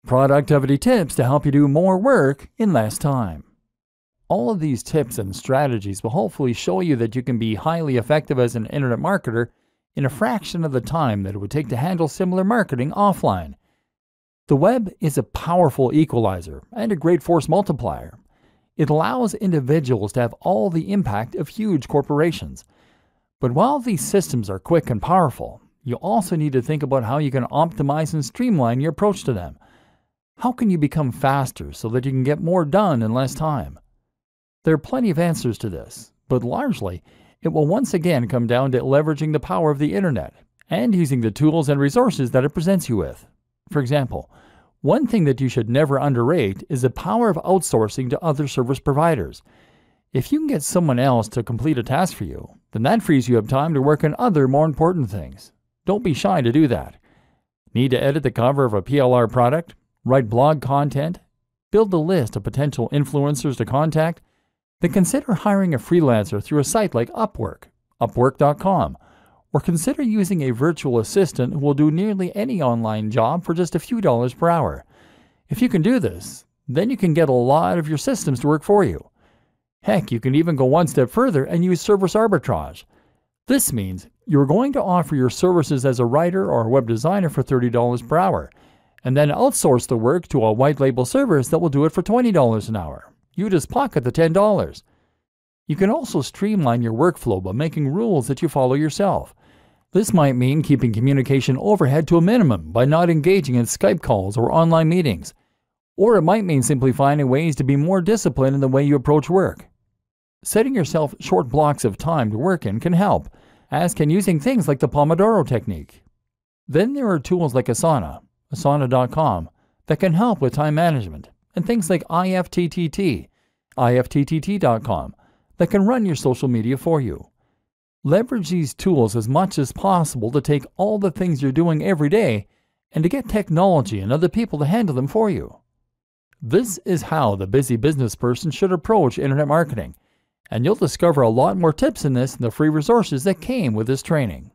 productivity tips to help you do more work in less time. All of these tips and strategies will hopefully show you that you can be highly effective as an internet marketer in a fraction of the time that it would take to handle similar marketing offline. The web is a powerful equalizer and a great force multiplier. It allows individuals to have all the impact of huge corporations. But while these systems are quick and powerful, you also need to think about how you can optimize and streamline your approach to them. How can you become faster so that you can get more done in less time? There are plenty of answers to this, but largely, it will once again come down to leveraging the power of the internet and using the tools and resources that it presents you with. For example, one thing that you should never underrate is the power of outsourcing to other service providers. If you can get someone else to complete a task for you, then that frees you up time to work on other more important things. Don't be shy to do that. Need to edit the cover of a PLR product? Write blog content? Build a list of potential influencers to contact? Then consider hiring a freelancer through a site like Upwork, Upwork.com, or consider using a virtual assistant who will do nearly any online job for just a few dollars per hour. If you can do this, then you can get a lot of your systems to work for you. Heck, you can even go one step further and use service arbitrage. This means you're going to offer your services as a writer or a web designer for $30 per hour, and then outsource the work to a white label service that will do it for $20 an hour. You just pocket the $10. You can also streamline your workflow by making rules that you follow yourself. This might mean keeping communication overhead to a minimum by not engaging in Skype calls or online meetings. Or it might mean simply finding ways to be more disciplined in the way you approach work. Setting yourself short blocks of time to work in can help, as can using things like the Pomodoro technique. Then there are tools like Asana, Asana.com, that can help with time management, and things like IFTTT, IFTTT.com, that can run your social media for you. Leverage these tools as much as possible to take all the things you're doing every day and to get technology and other people to handle them for you. This is how the busy business person should approach internet marketing, and you'll discover a lot more tips in this in the free resources that came with this training.